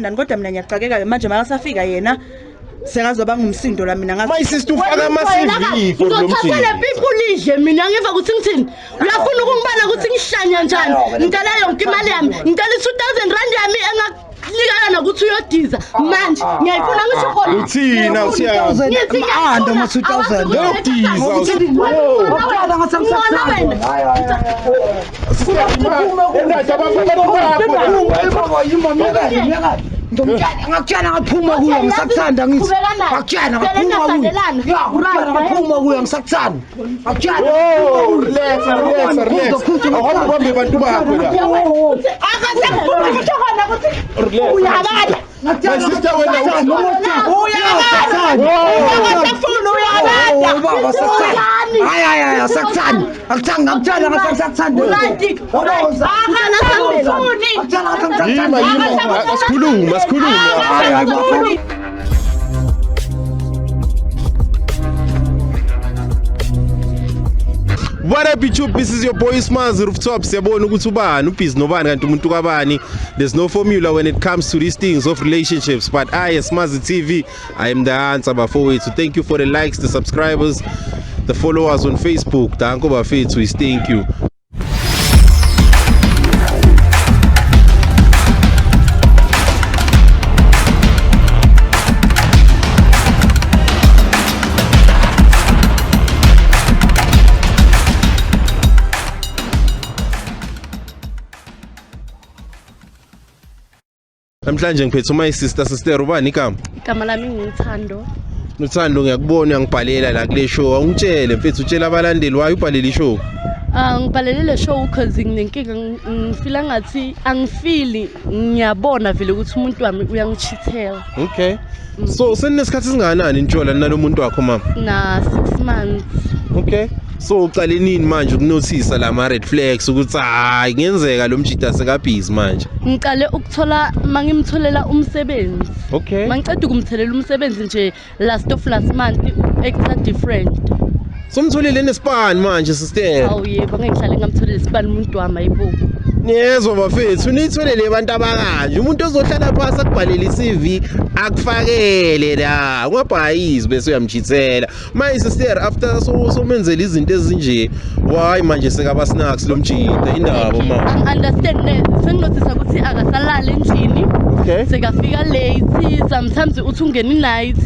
nani kodwa mina ngiyaqhakeka manje makasafika yena sengazoba ngumsindo la mina ngathi my sister ufaka ama-CV for lo mjini ngizothatha lepipulije mina ngiva ukuthi ngithini uyafuna ukungibala ukuthi ngihlanya kanjani ngicela yonke imali yami ngicela 2000 rand yami engakunikana nokuthi uyodiza manje ngiyayifuna ngisho khona uthina usiyazi ando ama 2000 uyodiza Uqala ngasemsakazweni ngakutshela ngaphuma kuyo ngisakuthanda ngithi ngakutshela ngaphuma kuyo ngaphuma kuyo ngisakuthanda ngakutshela relax awuhambe ubambe abantu bakho la uyabala my sister wena asikhulume What up YouTube, this is your boy Smazi Rooftop. Siyabona ukuthi ubani ubhizi nobani kanti umuntu kabani. There's no formula when it comes to these things of relationships, but I as Smazi TV, I am the answer bafowethu. So thank you for the likes, the subscribers, the followers on Facebook. Danko bafethu, is thank you. Namhlanje ngiphethe my sister ubani igama? Igama lami ngithando. Uthando ngiyakubona ngibhalela la kule show. Awungitshele mfethu utshela abalandeli wayo ubhalele show. Ngibhalele le show because nginenkinga ngifila ngathi angifili ngiyabona vele ukuthi umuntu wami uyangichithela. Okay. So seninesikhathi singanani ntshola nalomuntu wakho mama? Na 6 months. Okay. So uqale nini manje ukunothisa lama red flags ukuthi hayi ngenzeka lo mjida sekabhizi manje? Ngiqale ukuthola mangimtholela umsebenzi. Okay. Mangiceda ukumthelela umsebenzi nje last month extra different. So umtholele nespan manje sister. Awu yebo ngihlale ngamtholela ispan umuntu wami ayibo. Niyezwa bafethu nitholele abantu abakanje umuntu ozohlala phansi akubhalele iCV akufakele la ungabhayizi bese uyamchithela my sister after so menzela izinto ezinje why manje sekaba snacks lo mjida indaba ma understand senginothisa ukuthi akasalala endlini okay sekafika late sometimes uthi ungena night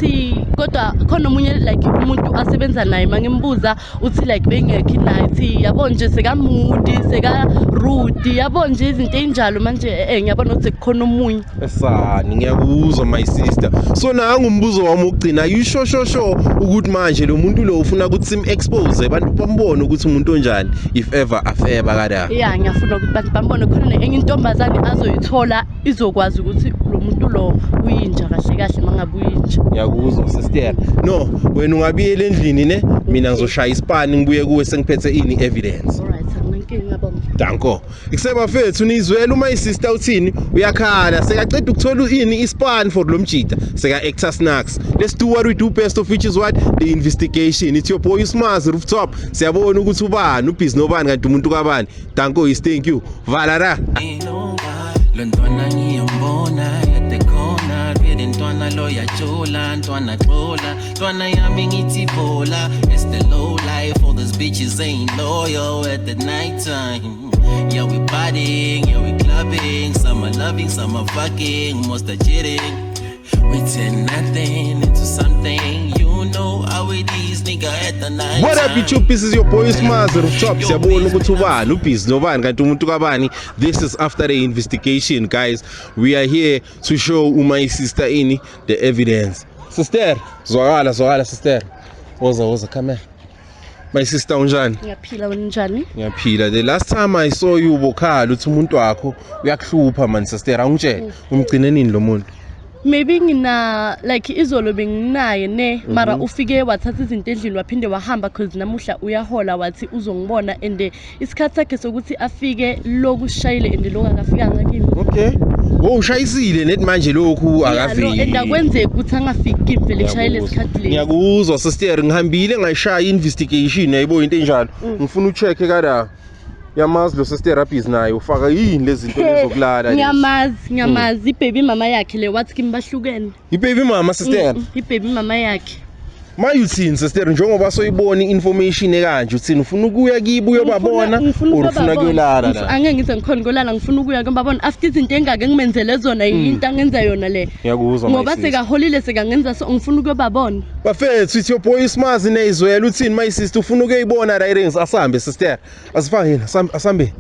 kodwa khona umunye like umuntu asebenza naye mangimbuza uthi like bengekho night yabo nje sekamudi seka rude yabo nje izinto enjalo manje ngiyabona ukuthi kukhona umunye esani ngiyakuzwa my sister so nangu umbuzo wami ugcina you sure ukuthi manje lo muntu lo ufuna ukuthi sim expose abantu bambone ukuthi umuntu onjani if ever afeba kada yeah ngiyafuna ukuthi abantu bambone khona enye intombazane azoyithola izokwazi ukuthi lo muntu lo uyinja kahle mangabe uyinja ngiyakuzwa sister no wena ungabiyela endlini ne mina ngizoshaya isipani ngibuye kuwe sengiphethe ini evidence alright Danko. Ikuseba fethu nizwela uma isister uthini uyakhala sekaceda ukuthola ini ispan for lo mjida seka actor snacks. Let's do what we do best of which is what the investigation. It's your boy Smazi Rooftop. Siyabona ukuthi ubani ubhizi nobani kanti umuntu kabani. Danko is thank you. Valara. Lontwana ngiyambona at the corner vele ntwana lo yajola ntwana xola ntwana yami ngithi bola it's the low life all these bitches ain't loyal at the night time yeah we partying yeah we clubbing some are loving some are fucking most are cheating we turn nothing into something you know how it is nigga at the night what up YouTube, this is your boy Smazi Rooftop. Siyabona ukuthi ubani ubhizi nobani kanti umuntu kabani. This is after the investigation guys. We are here to show my sister ini the evidence. Sister zwakala sister woza come here. My sister unjani? Ngiyaphila unjani? Ngiyaphila. The last time I saw you ubokhala uthi umuntu wakho uyakuhlupha man sister awungitshela umgcine nini lo muntu? Maybe ngina like izolo benginaye ne mara ufike wathatha izinto endlini waphinde wahamba because namuhla uyahola wathi uzongibona and isikhathi sakhe sokuthi afike lokushayile and lokho akafika ngakini. Okay. Ushayisile nethi manje lokhu akafiki. And akwenzeka ukuthi angafiki vele kushayile isikhathi lesi. Ngiyakuzwa sister ngihambile ngayishaya investigation yayibo into enjalo. Ngifuna ucheck kada. Yamazi lo sister naye ufaka yini lezi zinto lezokulala Ngiyamazi ibaby mama yakhe le wathi kimi bahlukene. ibaby mama sister Ibaby mama yakhe. Maye uthini sister njengoba soyibona information ekanje uthini ufuna ukuya kibo uyobabona ufuna kuyolala la angeke ngize ngikhona kolala ngifuna ukuya ngibabona after izinto engake ngimenzele zona into angenza yona le ngiyakuzwa ngoba sekaholile sekangenza so ngifuna ukuyobabona bafethu ithi your boy ismazi nezwela uthini my sister ufuna ukuyibona direct asambe sister asifake yena asambe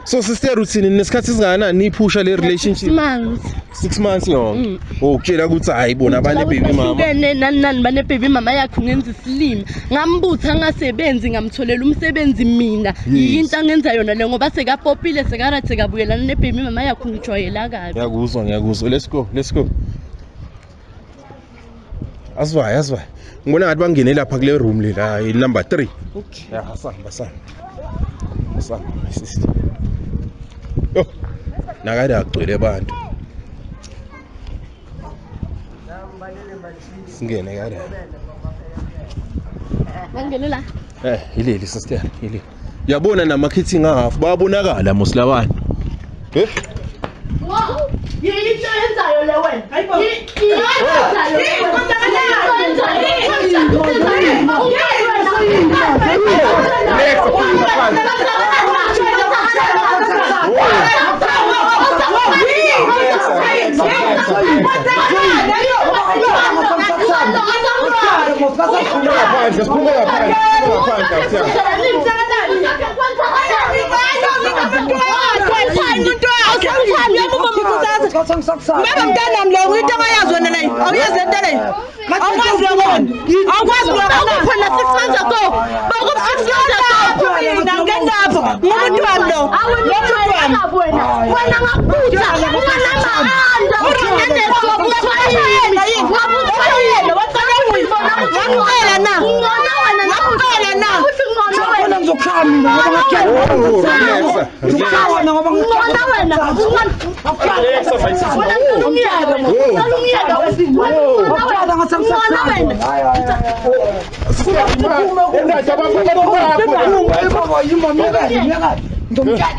so sister uthini nesikhathi singakanani niphusha le relationship 6 months yonke ukutshela ukuthi hayi bona abane baby mama nani bane baby mama yakhe ngenza isilima ngambutha ngasebenzi ngamtholela umsebenzi mina into angenza yona le ngoba sekapopile sekarathi sekabuyelana ne baby mama yakhe ngijwayela kabi ngiyakuzwa let's go asivaya ngibona ngathi bangene lapha kule room le la number 3 okay ya asamba my sister yo nakade agcwele abantu singene kade ngangene la ileli sister ileli yabona namakhithi ngahafu bayabonakala mosilabantu wow yini yenzayo le wena hayibo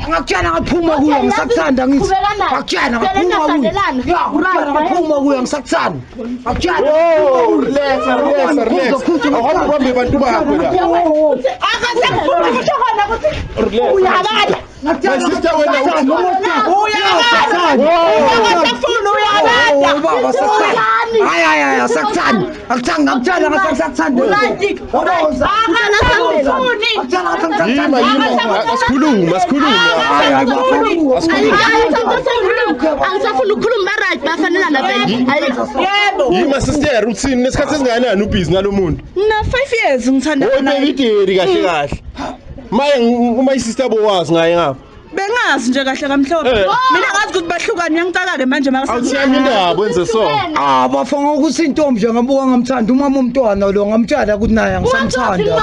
ngakutshela ngaphuma kuyo ngisakuthanda ngithi ngakutshela ngaphuma kuyo ngisakuthanda ngakutshela relax awuhambe bantu bakho la uyabala my sister wena Angisafuna ukukhuluma right bafanele na baby. Yebo. Yima sister uthini nesikhathi singakanani ubhizi nalomuntu? Na 5 years ngithanda wena. Oyi baby kahle kahle. Maye uma isister bowazi ngaye ngapha. Bengazi nje kahle kamhlophe. Mina ngazi ukuthi bahlukane ngicakale manje mase. Awuthiyami indaba wenze so. Bafanga ukuthi intombi nje ngabuka ngamthanda umama umntwana lo ngamtshela ukuthi naye ngisamthanda.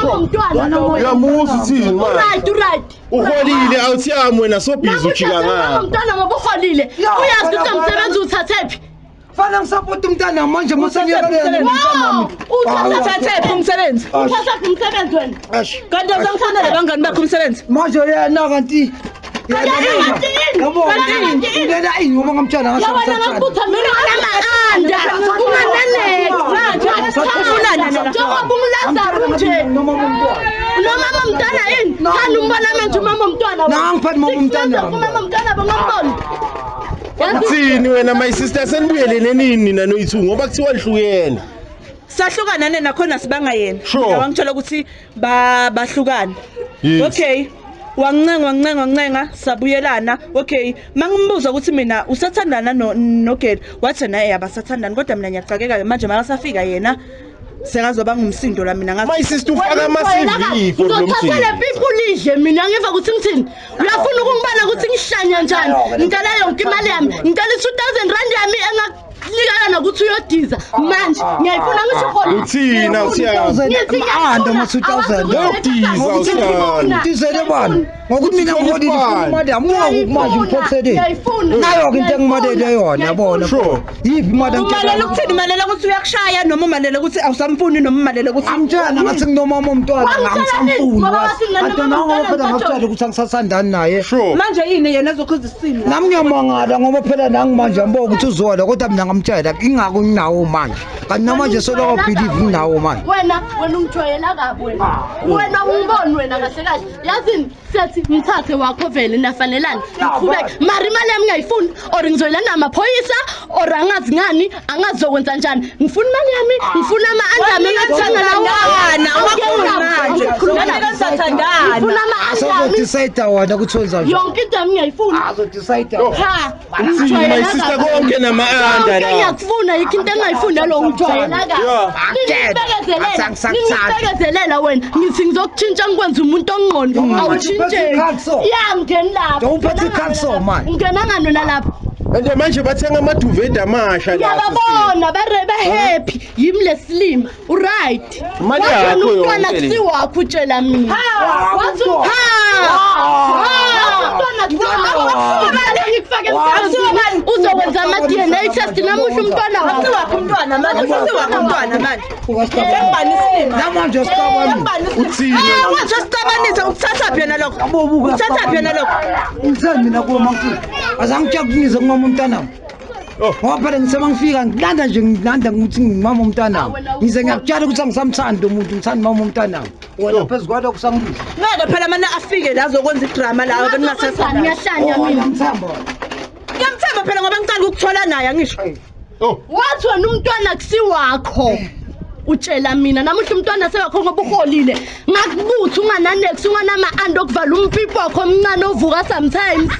Uyamuza uthini manje? Right. Uholile awuthiyami wena so busy ujika ngapha. Umntwana ngoba uholile. Uyazi ukuthi umsebenzi uthathephi. Fana ngisapota umntana manje musengiyekele umntana. Uthathe umsebenzi. Uthathe umsebenzi wena. Kanti uzongithandela bangani bakho umsebenzi? Manje yena kanti yabo ngidela ini ngoba ngamtshela ngasamthanda. Uthini wena my sister senibuyelene nini nanoyithu ngoba kuthiwa lihlukene. Sahlukana nena khona sibanga yena. Sure. Wangitshela ukuthi bahlukana. Yes. Okay. Wancenga sabuyelana. Okay, mangimbuza ukuthi mina usathandana noGeli wathi naye abasathandana kodwa mina ngiyacakeka manje makasafika yena sekazoba ngumsindo la mina ngathi my sister ufaka ama CV for lo mthini. Ngithathele people idle mina ngiva ukuthi ngithini. Uyafuna ukungibala ukuthi ngihlanya njani. Ngicela yonke imali yami. Ngicela 2000 rand yami likana ukuthi uyodiza manje ngiyayifuna ngisho khona Uthina usiyazi. Ama-anda ama-2000 Yodisa dizele bani ngokuthi mina ngiholile imali yami manje ngiphothele nayo-ke into engimalele yona yabona Sure. yiphi imali umalela ukuthini umalela ukuthi uyakushaya noma umalela ukuthi awusamfuni noma umalela ukuthi amtshela ngathi nginomama omntwana angisamfuni phela ngakutshela ukuthi angisasandani naye Sure. manje yini yena ezokhuza isimo nami ngiyamangala ngoba phela nangimanje ngibona ukuthi uzola kodwa mina ngamtshela ingako nginawo manje kanti namanje soloko believe nginawo manje wena ungijwayela kabi wena ungiboni wena kahle kahle yazini siyathi ngithathe wakho vele nafanelani ngiqhubeke mari imali yami ngiyayifuna or ngizoyila namaphoyisa or angazi ngani angazi zokwenza njani ngifuna imali yami ngifuna ama-andami engathanga ngifuna ama-andami azodecide wona ukuthi wenza njani yonke into yami ngiyayifuna azodecide ha Uthina my sister konke nama-anda la. ngiyakufuna yikho into engingayifunda lo ngijwayela kaningibekezelela wena ngithi ngizokutshintsha ngikwenza umuntu ongqondo awutshintsheki ya ngeni lapho uphethe ikhaso manje ungena ngani wena lapho Ande manje bathenga amaduvede amasha la. yababona be-happy yimi lesilima uright Imali yakho umntwana yonke le. kusiwakho utshela mina uzokwenza ama-DNA test namuhla umntwana wakho umntwana manje sesiwakho umntwana manje namanje siqabani manje sicabanise ukuthathaphi yena lokho ukuthathaphi yena lokho ngitheni mina kulo mankulu azangitshakunise ngimama umntanami ngoba phela ngisema ngifika ngilanda nje ngilanda ngithi ngimama umntanami ngize ngiyakutshela ukuthi angisamthandi lo muntu ngithanda mama umntanami wena phezu kwalokho kusangibiza ngeke phela manje afike la azokwenza idrama lawo beningasathanda ngiyahlanya mina ngithamba ngiyamthemba phela ngoba ngicala ukuthola naye angisho wathi wena umntwana kusiwakho utshela mina namuhla umntwana sewakho ngoba uholile ngakubuthi ungananex unganama-anda okuvala umpipo wakho omncane ovuka sometimes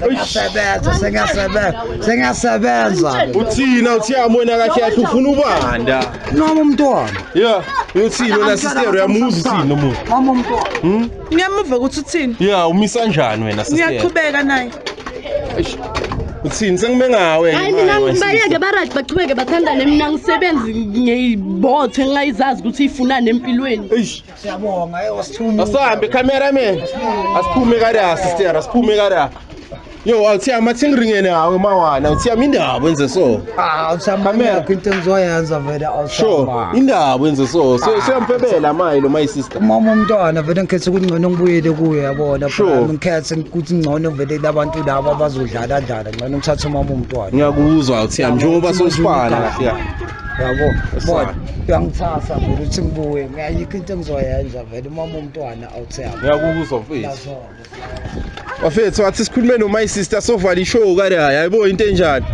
sengiyasebenza Uthina uthiyami wena kahle kahle ufuna ubanda. noma umntwana Yeah, uthina wena sister uyamuza uthina umuntu. mama umntwana ngiyamuva ukuthi uthini Yeah, umisa kanjani wena sister? ngiyaqhubeka naye Uthini sengime ngawe hayi mina bayeke baraji bachubeke bathandane mina ngisebenzi ngiyibothe ngingayizazi ukuthi ifunani empilweni Eish, siyabonga wasithuma asahambe cameraman. Asiphume kada sister, asiphume kada. Yo, awuthiyami athi ngiringe nawe mawana, uthiyami indaba wenze so. usamamela into engizoyenza vele Sure, awusamba indaba wenze so. Soyampebela mayi lo my sister. mama umntwana vele ngikhethe ukuthi ngcono ngibuyele kuye yabona Sure. phela ngikhethe ukuthi ngcono vele labantu laba abazodlala dlala ngcono ngithathe umama umntwana Ngiyakuzwa uthiyami njengoba sosifana kahle. yabo Esana. bona uyangithasa vele ukuthi ngibuye ngiyayikho into engizoyenza vele umama umntwana awuthiyami Ngiyakuzwa mfethu. Bafethu wathi sikhulume no my sister sovala ishow kada yayibo into enjani.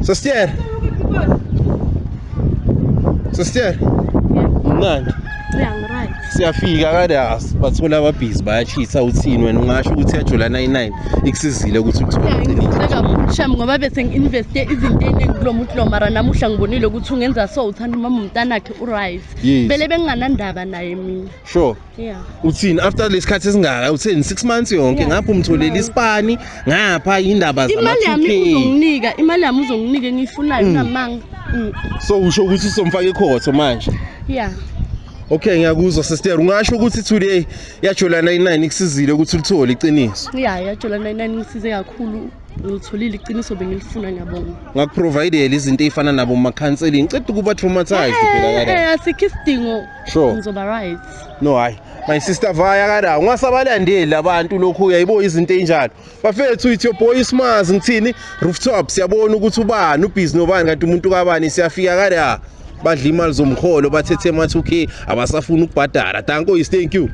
Sister. Sister. Mnandi. right Siyafika kada bathola ababhizi bayachitha uthini wena ungasho ukuthi yajola 99 ikusizile ukuthi uthole ngicela kakhulu shami ngoba bese ngi-investe izinto eningi kulo muntu lo mara namuhla ngibonile ukuthi ungenza so uthanda umama umntanakhe uright Yes. vele benginganandaba naye mina Sure. yeah Uthini after lesikhathi esingaka utheni 6 months yonke ngapha umtholele isipani ngapha indaba zama imali yami 2K. uzonginika engiyifunayo namanga So usho ukuthi usomfaka ekhotho manje. yeah Okay ngiyakuzwa sister ungasho ukuthi today yajola 99 ikusizile ukuthi ulithole iqiniso. yajola 99 ngisize kakhulu ngilitholile iqiniso bengilifuna ngiyabonga Ngakuprovide izinto ezifana nabo ma counseling ngicela ukuba traumatize phela kada. asikho isidingo Sure. ngizoba right No hayi my sister vaya kada ungasabalandeli abantu lokhu uyayibo izinto enjalo. Bafethu ithi your boy Smazi ngithini rooftop siyabona ukuthi ubani ubhizi nobani kanti umuntu kabani siyafika kada. Badla imali zomkholo bathethe ama 2K abasafuna ukubhadala. Thank you.